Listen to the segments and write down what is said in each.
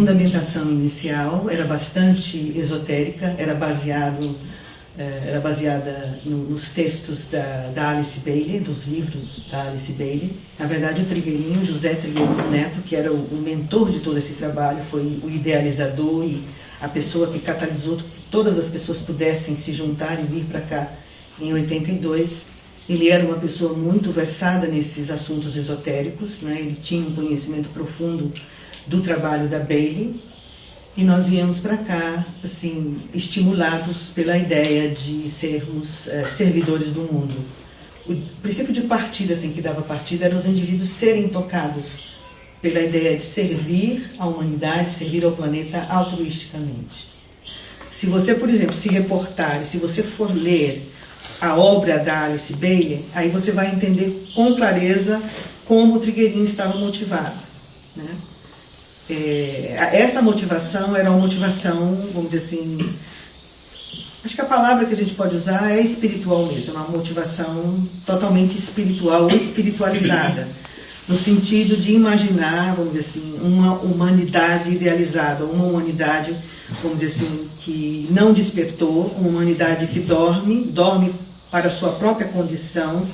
fundamentação inicial era bastante esotérica, era baseada nos textos da Alice Bailey, dos livros da Alice Bailey. Na verdade, o Trigueirinho, José Trigueirinho Neto, que era o mentor de todo esse trabalho, foi o idealizador e a pessoa que catalisou que todas as pessoas pudessem se juntar e vir para cá em 82. Ele era uma pessoa muito versada nesses assuntos esotéricos, né? Ele tinha um conhecimento profundo do trabalho da Bailey, e nós viemos para cá, assim, estimulados pela ideia de sermos servidores do mundo. O princípio de partida, assim, que dava partida, era os indivíduos serem tocados pela ideia de servir à humanidade, servir ao planeta altruisticamente. Se você, por exemplo, se reportar, se você for ler a obra da Alice Bailey, aí você vai entender com clareza como o Trigueirinho estava motivado, né? Essa motivação era uma motivação, vamos dizer assim, acho que a palavra que a gente pode usar é espiritual mesmo, uma motivação totalmente espiritual ou espiritualizada, no sentido de imaginar, vamos dizer assim, uma humanidade idealizada, uma humanidade, vamos dizer assim, que não despertou, uma humanidade que dorme para a sua própria condição,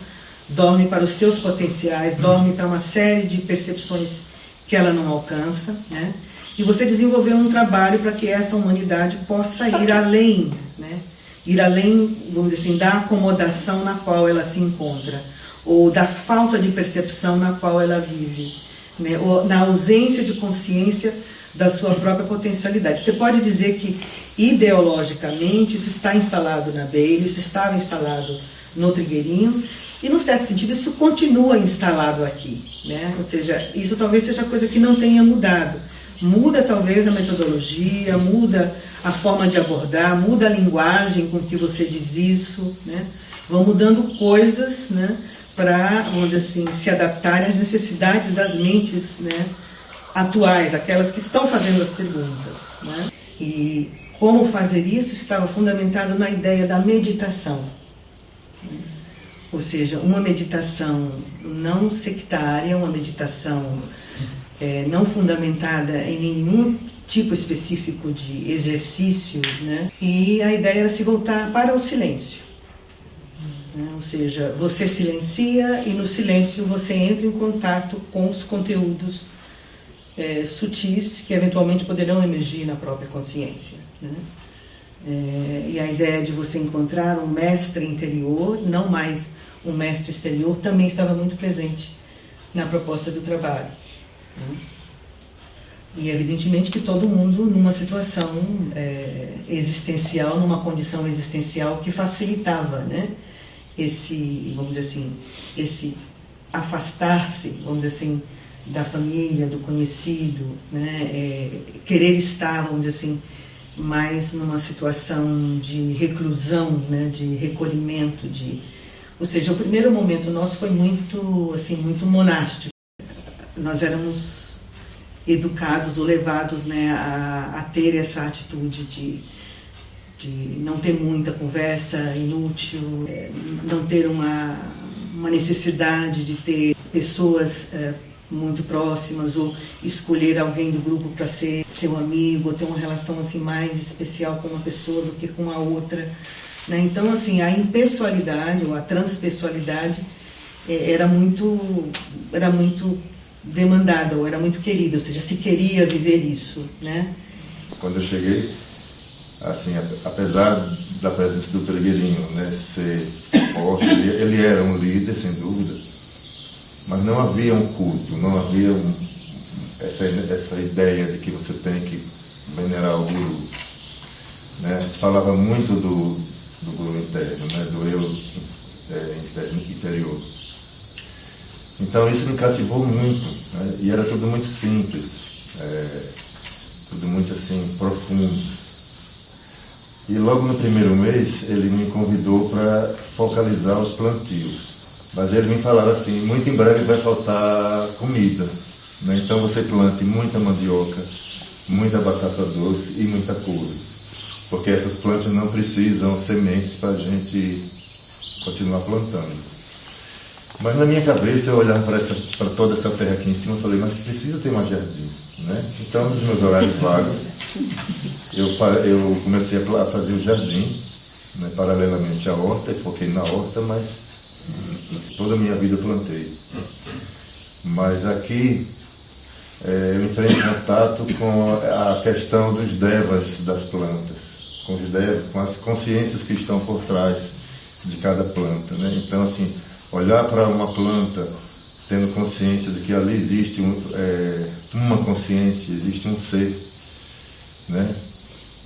dorme para os seus potenciais, dorme para uma série de percepções que ela não alcança, né? E você desenvolveu um trabalho para que essa humanidade possa ir além, né? Ir além, vamos dizer assim, da acomodação na qual ela se encontra, ou da falta de percepção na qual ela vive, né? Ou na ausência de consciência da sua própria potencialidade. Você pode dizer que, ideologicamente, isso está instalado na Bailey, isso estava instalado no Trigueirinho, e, num certo sentido, isso continua instalado aqui, né? Ou seja, isso talvez seja coisa que não tenha mudado. Muda, talvez, a metodologia, muda a forma de abordar, muda a linguagem com que você diz isso, né? Vão mudando coisas, né, para, vamos dizer assim, se adaptarem às necessidades das mentes, né, atuais, aquelas que estão fazendo as perguntas, né? E como fazer isso estava fundamentado na ideia da meditação, né? Ou seja, uma meditação não sectária, uma meditação não fundamentada em nenhum tipo específico de exercício, né? E a ideia era se voltar para o silêncio, né? Ou seja, você silencia e no silêncio você entra em contato com os conteúdos sutis que eventualmente poderão emergir na própria consciência, né? E a ideia de você encontrar um mestre interior, não mais um mestre exterior, também estava muito presente na proposta do trabalho, né? E evidentemente que todo mundo numa situação existencial, numa condição existencial que facilitava, né, esse, vamos dizer assim, esse afastar-se, vamos dizer assim, da família, do conhecido, né, querer estar, vamos dizer assim, mais numa situação de reclusão, né, de recolhimento, ou seja, o primeiro momento nosso foi muito, assim, muito monástico. Nós éramos educados ou levados, né, a ter essa atitude de não ter muita conversa inútil, não ter uma necessidade de ter pessoas muito próximas, ou escolher alguém do grupo para ser seu amigo, ou ter uma relação assim mais especial com uma pessoa do que com a outra, né? Então, assim, a impessoalidade ou a transpessoalidade era muito demandada, ou era muito querida, ou seja, se queria viver isso, né? Quando eu cheguei, assim, apesar da presença do Trigueirinho, né, ser forte, ele era um líder, sem dúvida, mas não havia um culto, não havia essa ideia de que você tem que venerar o guru, né? Se falava muito do guru interno, né, do eu interior. Então isso me cativou muito, né? E era tudo muito simples, tudo muito assim profundo. E logo no primeiro mês ele me convidou para focalizar os plantios, mas ele me falava assim: muito em breve vai faltar comida, né? Então você plante muita mandioca, muita batata doce e muita couve, porque essas plantas não precisam sementes para a gente continuar plantando. Mas na minha cabeça eu olhava para toda essa terra aqui em cima e falei: mas precisa ter mais jardim, né? Então, nos meus horários vagos, eu comecei a fazer o jardim, né, paralelamente à horta, e foquei na horta, mas toda a minha vida eu plantei. Mas aqui eu entrei em contato com a questão dos devas das plantas, com as consciências que estão por trás de cada planta, né? Então, assim, olhar para uma planta tendo consciência de que ali existe uma consciência, existe um ser, né?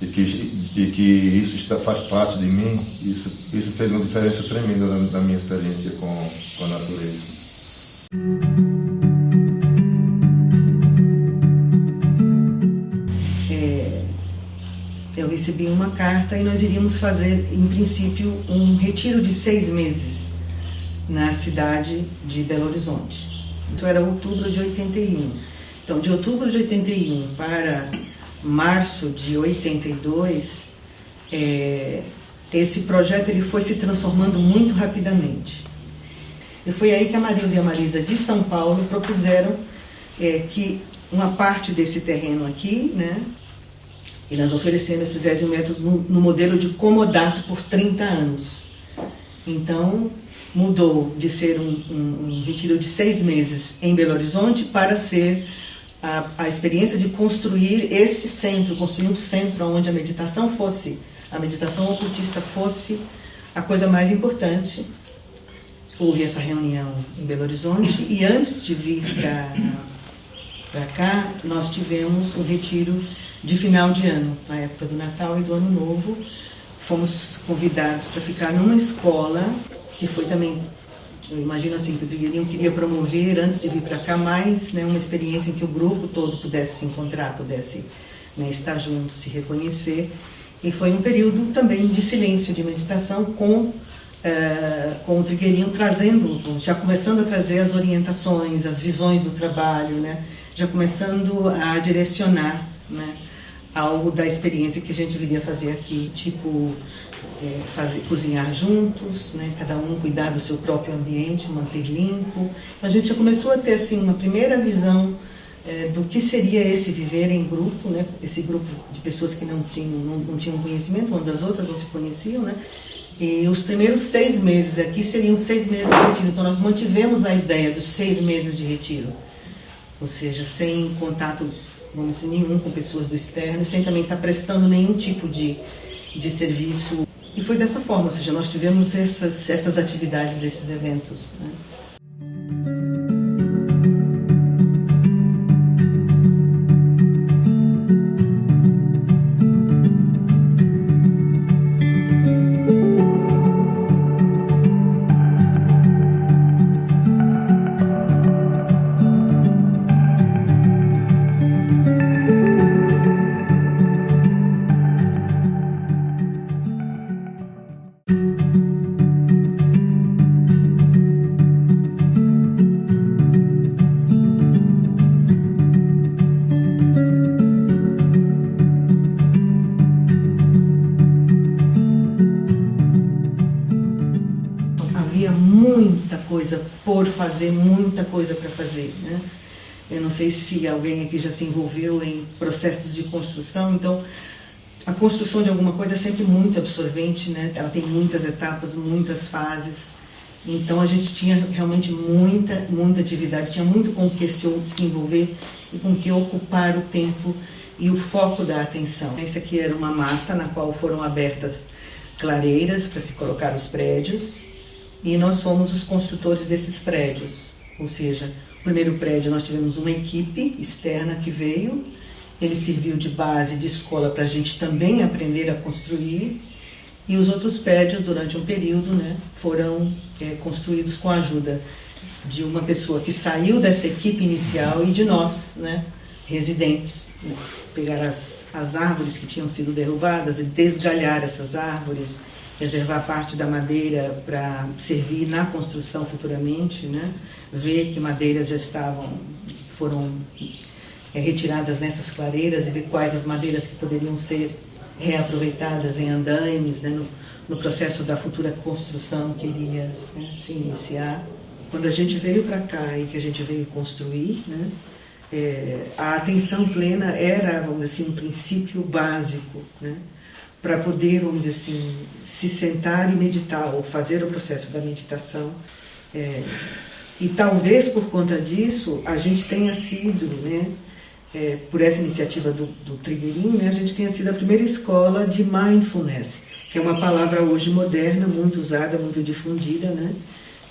E que isso faz parte de mim, isso fez uma diferença tremenda na minha experiência com a natureza. Eu recebi uma carta e nós iríamos fazer, em princípio, um retiro de 6 meses na cidade de Belo Horizonte. Isso era outubro de 81. Então, de outubro de 81 para março de 82, esse projeto ele foi se transformando muito rapidamente. E foi aí que a Marilda e a Marisa de São Paulo propuseram que uma parte desse terreno aqui, né, e nós oferecemos esses 10 mil metros no modelo de comodato por 30 anos. Então, mudou de ser um retiro de 6 meses em Belo Horizonte para ser a experiência de construir esse centro, construir um centro onde a meditação ocultista fosse a coisa mais importante. Houve essa reunião em Belo Horizonte e antes de vir para cá, nós tivemos um retiro de final de ano, na época do Natal e do Ano Novo. Fomos convidados para ficar numa escola, que foi também, eu imagino assim, que o Trigueirinho queria promover, antes de vir para cá, mais, né, uma experiência em que o grupo todo pudesse se encontrar, pudesse, né, estar junto, se reconhecer. E foi um período também de silêncio, de meditação, com o Trigueirinho trazendo, já começando a trazer as orientações, as visões do trabalho, né, já começando a direcionar, né, algo da experiência que a gente viria fazer aqui, tipo cozinhar juntos, né, cada um cuidar do seu próprio ambiente, manter limpo. A gente já começou a ter assim uma primeira visão do que seria esse viver em grupo, né, esse grupo de pessoas que não tinham conhecimento umas das outras, não se conheciam, né. E os primeiros 6 meses aqui seriam 6 meses de retiro. Então nós mantivemos a ideia dos 6 meses de retiro, ou seja, sem contato, vamos dizer, nenhum com pessoas do externo, sem também estar prestando nenhum tipo de serviço. E foi dessa forma, ou seja, nós tivemos essas atividades, esses eventos, né? Muita coisa por fazer, muita coisa para fazer, né? Eu não sei se alguém aqui já se envolveu em processos de construção, então a construção de alguma coisa é sempre muito absorvente, né? Ela tem muitas etapas, muitas fases, então a gente tinha realmente muita atividade, tinha muito com o que se envolver e com o que ocupar o tempo e o foco da atenção. Essa aqui era uma mata na qual foram abertas clareiras para se colocar os prédios, e nós fomos os construtores desses prédios, ou seja, o primeiro prédio nós tivemos uma equipe externa que veio, ele serviu de base, de escola para a gente também aprender a construir, e os outros prédios durante um período, né, foram construídos com a ajuda de uma pessoa que saiu dessa equipe inicial e de nós, né, residentes, né, pegar as árvores que tinham sido derrubadas e desgalhar essas árvores, reservar parte da madeira para servir na construção futuramente, né? Ver que madeiras foram retiradas nessas clareiras e ver quais as madeiras que poderiam ser reaproveitadas em andaimes, né? No processo da futura construção que iria, né, se iniciar. Quando a gente veio para cá e que a gente veio construir, né, a atenção plena era, vamos dizer assim, um princípio básico, né? Para poder, vamos dizer assim, se sentar e meditar, ou fazer o processo da meditação. E talvez por conta disso, a gente tenha sido, né, por essa iniciativa do Trigueirinho, né, a gente tenha sido a primeira escola de mindfulness, que é uma palavra hoje moderna, muito usada, muito difundida, né,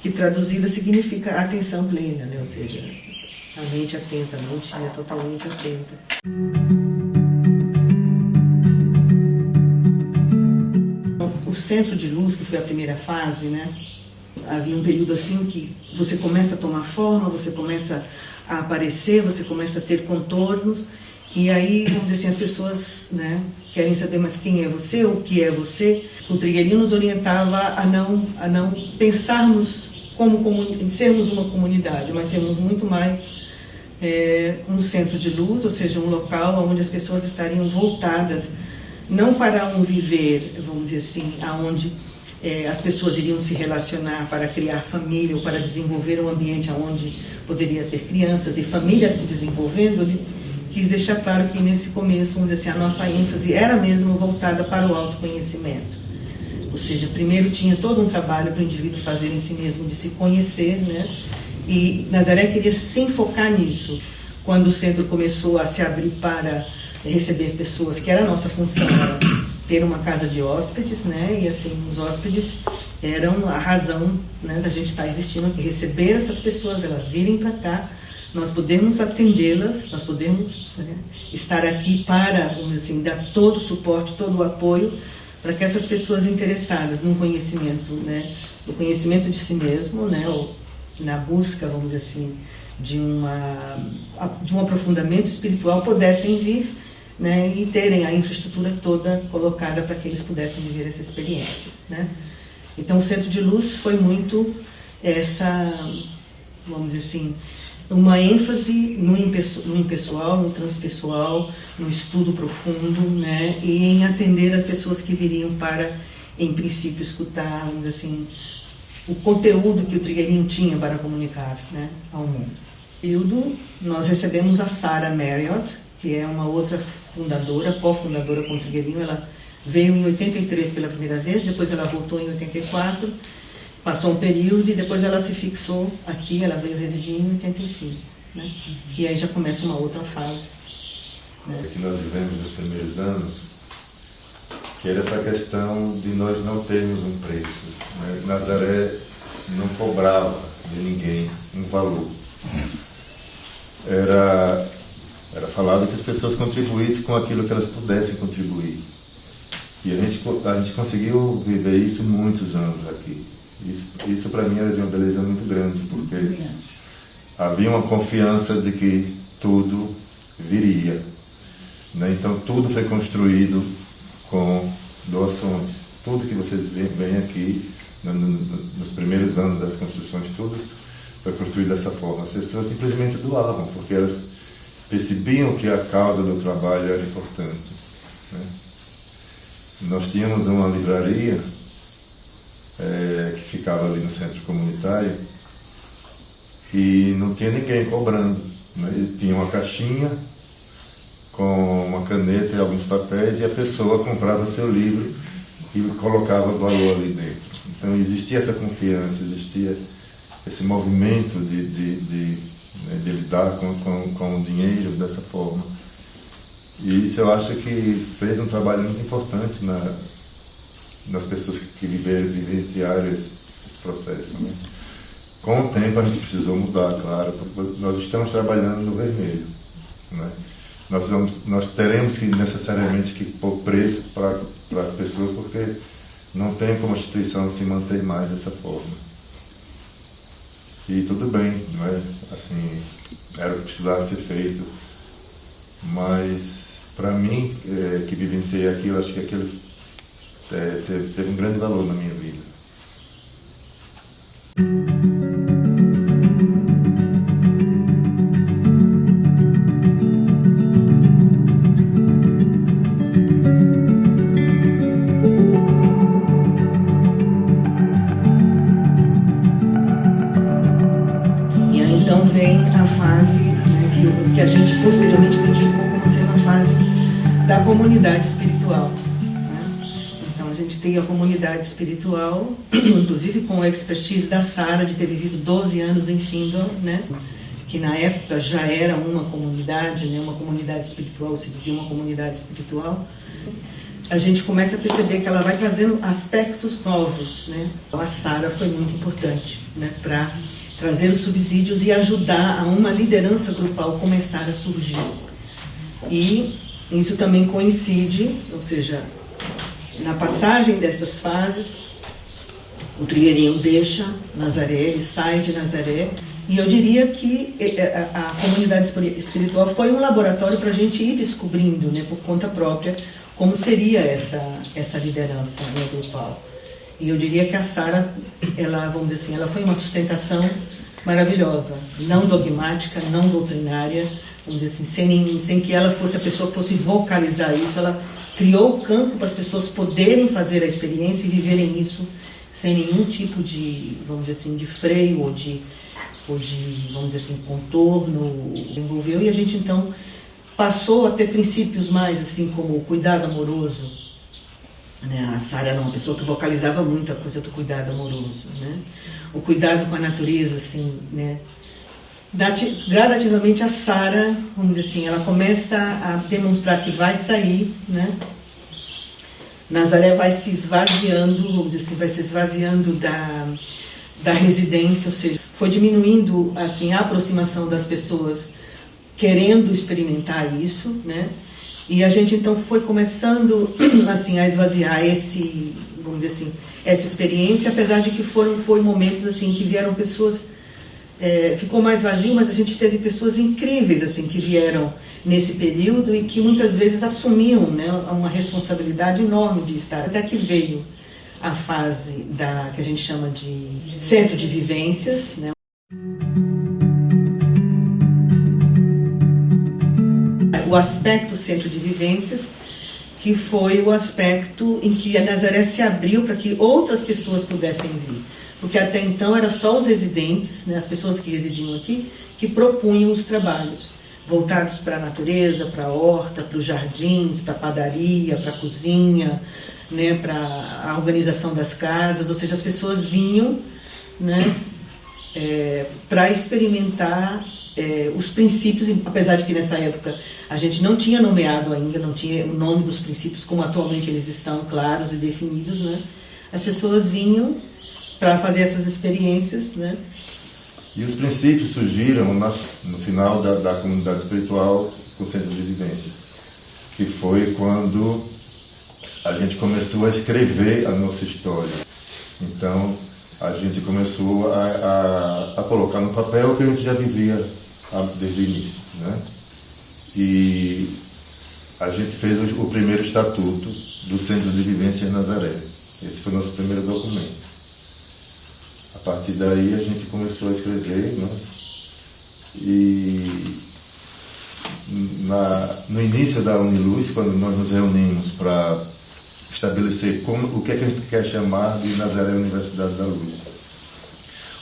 que traduzida significa atenção plena, né, ou seja, a mente atenta, a mente é totalmente atenta. O centro de luz, que foi a primeira fase, né, havia um período assim que você começa a tomar forma, você começa a aparecer, você começa a ter contornos, e aí, vamos dizer assim, as pessoas, né, querem saber, mas quem é você, o que é você? O Trigueirinho nos orientava a não pensarmos em sermos uma comunidade, mas sermos muito mais um centro de luz, ou seja, um local onde as pessoas estariam voltadas não para um viver, vamos dizer assim, aonde as pessoas iriam se relacionar para criar família ou para desenvolver um ambiente onde poderia ter crianças e famílias se desenvolvendo. Ele quis deixar claro que nesse começo, vamos dizer assim, a nossa ênfase era mesmo voltada para o autoconhecimento. Ou seja, primeiro tinha todo um trabalho para o indivíduo fazer em si mesmo, de se conhecer, né? E Nazaré queria se enfocar nisso. Quando o centro começou a se abrir para receber pessoas, que era a nossa função, era ter uma casa de hóspedes, né? E assim, os hóspedes eram a razão, né, da gente estar existindo aqui, receber essas pessoas, elas virem para cá, nós podemos atendê-las, nós podemos, né, estar aqui para, vamos dizer assim, dar todo o suporte, todo o apoio para que essas pessoas interessadas no conhecimento, né, no conhecimento de si mesmo, né, ou na busca, vamos dizer assim, de um aprofundamento espiritual, pudessem vir, né, e terem a infraestrutura toda colocada para que eles pudessem viver essa experiência, né. Então o Centro de Luz foi muito essa, vamos dizer assim, uma ênfase no impessoal, no transpessoal, no estudo profundo, né, e em atender as pessoas que viriam para, em princípio, escutar, vamos dizer assim, o conteúdo que o Trigueirinho tinha para comunicar, né, ao mundo. Período, nós recebemos a Sarah Marriott, que é uma outra fundadora, cofundadora com o Trigueirinho. Ela veio em 83 pela primeira vez, depois ela voltou em 84, passou um período e depois ela se fixou aqui, ela veio residir em 85, né? E aí já começa uma outra fase, né? Que nós vivemos nos primeiros anos, que era essa questão de nós não termos um preço, né? Nazaré não cobrava de ninguém um valor. Era falado que as pessoas contribuíssem com aquilo que elas pudessem contribuir. E a gente conseguiu viver isso muitos anos aqui. Isso para mim era de uma beleza muito grande, porque havia uma confiança de que tudo viria, né? Então tudo foi construído com doações. Tudo que vocês veem aqui, nos primeiros anos das construções, tudo foi construído dessa forma. As pessoas simplesmente doavam, porque elas percebiam que a causa do trabalho era importante, né? Nós tínhamos uma livraria que ficava ali no centro comunitário e não tinha ninguém cobrando, né? E tinha uma caixinha com uma caneta e alguns papéis e a pessoa comprava seu livro e colocava o valor ali dentro. Então existia essa confiança, existia esse movimento de lidar com o dinheiro dessa forma. E isso eu acho que fez um trabalho muito importante nas pessoas que vivenciaram esse processo, né? Com o tempo a gente precisou mudar, claro, porque nós estamos trabalhando no vermelho, né? Nós teremos que necessariamente que pôr preço para as pessoas, porque não tem como a instituição se manter mais dessa forma. E tudo bem, não é? Assim, era o que precisava ser feito, mas para mim, que vivenciei aquilo, acho que aquilo teve um grande valor na minha vida. E aí então vem a fase, né, que a gente posteriormente identificou como sendo a fase da comunidade espiritual, né? Então a gente tem a comunidade espiritual, inclusive com a expertise da Sara de ter vivido 12 anos em Findon, né? Que na época já era uma comunidade, né? Uma comunidade espiritual, se dizia uma comunidade espiritual. A gente começa a perceber que ela vai trazendo aspectos novos, né? A Sara foi muito importante, né? Para trazer os subsídios e ajudar a uma liderança grupal começar a surgir. E isso também coincide, ou seja, na passagem dessas fases, o Trigueirinho deixa Nazaré, ele sai de Nazaré, e eu diria que a comunidade espiritual foi um laboratório para a gente ir descobrindo, né, por conta própria, como seria essa liderança, né, grupal. E eu diria que a Sara, ela, vamos dizer assim, ela foi uma sustentação maravilhosa, não dogmática, não doutrinária, vamos dizer assim, sem que ela fosse a pessoa que fosse vocalizar isso. Ela criou o campo para as pessoas poderem fazer a experiência e viverem isso sem nenhum tipo de, vamos dizer assim, de freio ou de vamos dizer assim, contorno, desenvolveu. E a gente então passou a ter princípios mais assim como o cuidado amoroso, né? A Sara era uma pessoa que vocalizava muito a coisa do cuidado amoroso, né? O cuidado com a natureza, assim, né? Gradativamente a Sara, vamos dizer assim, ela começa a demonstrar que vai sair, né? Nazaré vai se esvaziando, vamos dizer assim, vai se esvaziando da residência, ou seja, foi diminuindo assim a aproximação das pessoas querendo experimentar isso, né? E a gente então foi começando assim a esvaziar vamos dizer assim, essa experiência, apesar de que foi momentos assim que vieram pessoas, ficou mais vazio, mas a gente teve pessoas incríveis assim que vieram nesse período e que muitas vezes assumiam, né, uma responsabilidade enorme de estar. Até que veio a fase que a gente chama de centro de vivências, né? O aspecto centro de vivências, que foi o aspecto em que a Nazaré se abriu para que outras pessoas pudessem vir. Porque até então era só os residentes, né, as pessoas que residiam aqui, que propunham os trabalhos, voltados para a natureza, para a horta, para os jardins, para a padaria, para a cozinha, né, para a organização das casas. Ou seja, as pessoas vinham, né, para experimentar os princípios, apesar de que nessa época a gente não tinha nomeado ainda, não tinha o nome dos princípios como atualmente eles estão claros e definidos, né? As pessoas vinham para fazer essas experiências, né? E os princípios surgiram no final da comunidade espiritual com o centro de vivência, que foi quando a gente começou a escrever a nossa história. Então a gente começou a colocar no papel o que a gente já vivia desde o início, né? E a gente fez o primeiro estatuto do Centro de Vivência em Nazaré. Esse foi o nosso primeiro documento. A partir daí a gente começou a escrever, né? E no início da Uniluz, quando nós nos reunimos para estabelecer o que é que a gente quer chamar de Nazaré Universidade da Luz,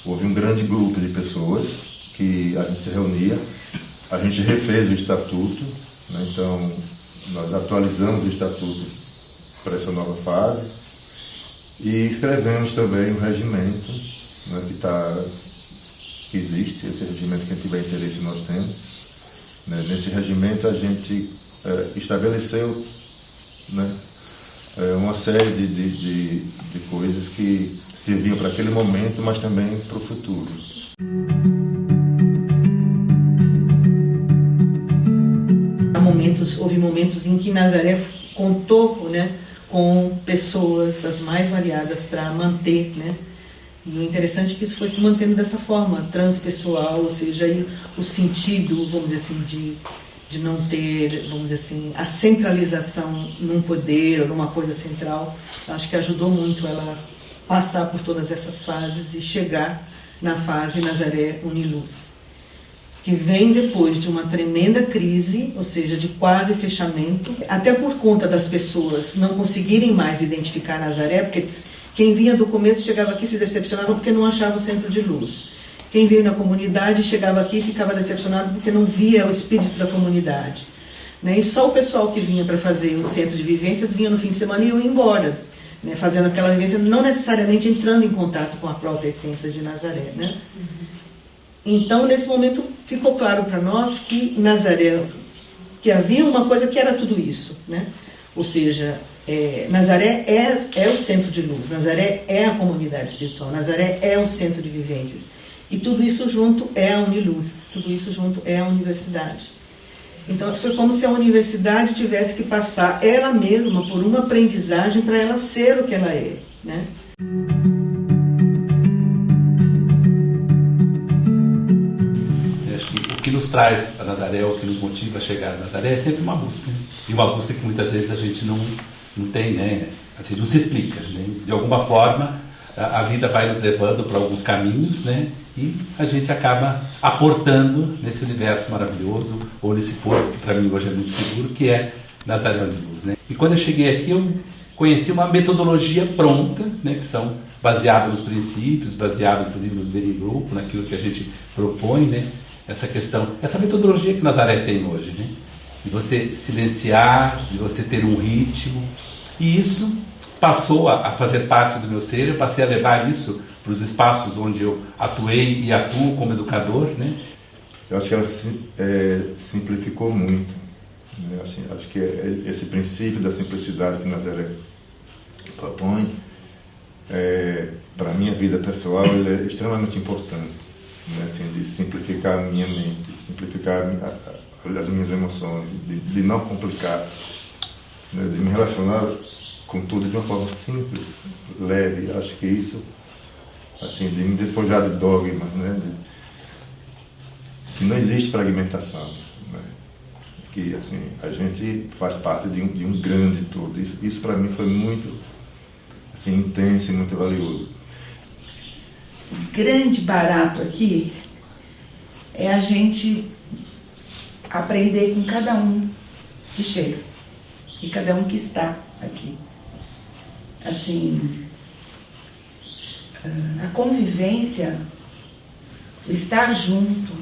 houve um grande grupo de pessoas que a gente se reunia, a gente refez o estatuto, né? Então nós atualizamos o estatuto para essa nova fase e escrevemos também o regimento, né, que existe, esse regimento, quem tiver interesse nós temos, né? Nesse regimento a gente estabeleceu, né, uma série de coisas que serviam para aquele momento, mas também para o futuro. Houve momentos em que Nazaré contou, né, com pessoas as mais variadas para manter, né? E o interessante é que isso foi se mantendo dessa forma, transpessoal, ou seja, aí o sentido, vamos dizer assim, de não ter, vamos dizer assim, a centralização num poder ou numa coisa central. Acho que ajudou muito ela passar por todas essas fases e chegar na fase Nazaré Uniluz, que vem depois de uma tremenda crise, ou seja, de quase fechamento, até por conta das pessoas não conseguirem mais identificar Nazaré, porque quem vinha do começo chegava aqui e se decepcionava porque não achava o centro de luz. Quem veio na comunidade chegava aqui e ficava decepcionado porque não via o espírito da comunidade, né? E só o pessoal que vinha para fazer o centro de vivências vinha no fim de semana e ia embora, né? Fazendo aquela vivência, não necessariamente entrando em contato com a própria essência de Nazaré, né? Então, nesse momento, ficou claro para nós que Nazaré, que havia uma coisa que era tudo isso, né? Ou seja, Nazaré é o centro de luz, Nazaré é a comunidade espiritual, Nazaré é o centro de vivências. E tudo isso junto é a Uniluz, tudo isso junto é a universidade. Então foi como se a universidade tivesse que passar ela mesma por uma aprendizagem para ela ser o que ela é, né? Eu acho que o que nos traz a Nazaré, o que nos motiva a chegar a Nazaré é sempre uma busca, né? E uma busca que muitas vezes a gente não tem, né? Assim, não se explica, né? De alguma forma a vida vai nos levando para alguns caminhos, né? E a gente acaba aportando nesse universo maravilhoso, ou nesse porto que para mim hoje é muito seguro, que é Nazaré Uniluz, né? E quando eu cheguei aqui, eu conheci uma metodologia pronta, né? Que são baseadas nos princípios, baseadas inclusive no viver em grupo, naquilo que a gente propõe, né? Essa questão, essa metodologia que Nazaré tem hoje, né? De você silenciar, de você ter um ritmo, e isso passou a fazer parte do meu ser. Eu passei a levar isso para os espaços onde eu atuei e atuo como educador, né? Eu acho que ela simplificou muito, né? Acho que esse princípio da simplicidade que Nazaré propõe, para a minha vida pessoal, ele é extremamente importante, né? Assim, de simplificar a minha mente, simplificar as minhas emoções, de não complicar, né? De me relacionar com tudo de uma forma simples, leve. Acho que isso, assim, de me despojar de dogmas, né? Que não existe fragmentação, né? Que, assim, a gente faz parte de um grande todo. Isso para mim foi muito, assim, intenso e muito valioso. O grande barato aqui é a gente aprender com cada um que chega e cada um que está aqui. Assim, a convivência, o estar junto,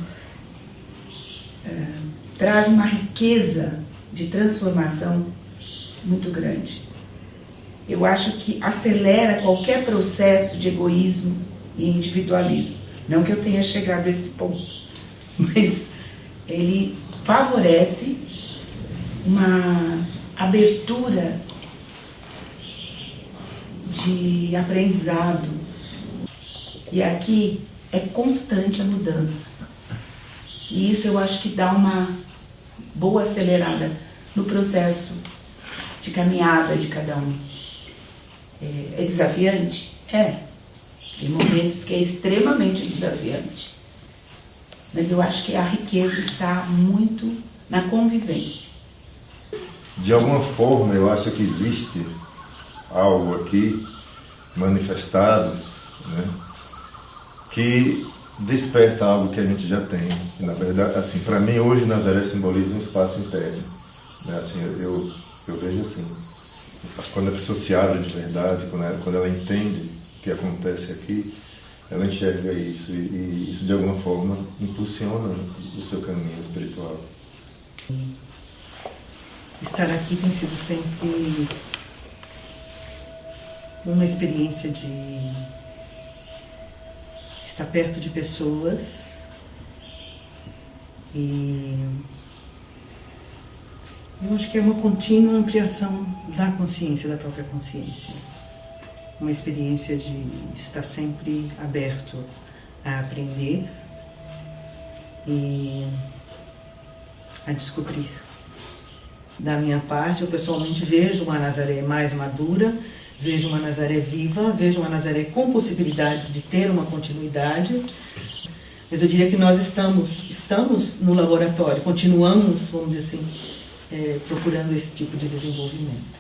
traz uma riqueza de transformação muito grande. Eu acho que acelera qualquer processo de egoísmo e individualismo. Não que eu tenha chegado a esse ponto, mas ele favorece uma abertura de aprendizado. E aqui é constante a mudança. E isso eu acho que dá uma boa acelerada no processo de caminhada de cada um. É desafiante? Tem momentos que é extremamente desafiante. Mas eu acho que a riqueza está muito na convivência. De alguma forma, eu acho que existe algo aqui manifestado, né, que desperta algo que a gente já tem. Na verdade, assim, para mim hoje Nazaré simboliza um espaço interno, né? Assim, eu vejo assim, quando a pessoa se abre de verdade, quando ela entende o que acontece aqui, ela enxerga isso e isso de alguma forma impulsiona o seu caminho espiritual. Estar aqui tem sido sempre uma experiência de estar perto de pessoas e eu acho que é uma contínua ampliação da consciência, da própria consciência. Uma experiência de estar sempre aberto a aprender e a descobrir. Da minha parte, eu pessoalmente vejo uma Nazaré mais madura, vejo uma Nazaré viva, vejo uma Nazaré com possibilidades de ter uma continuidade. Mas eu diria que nós estamos no laboratório, continuamos, vamos dizer assim, procurando esse tipo de desenvolvimento.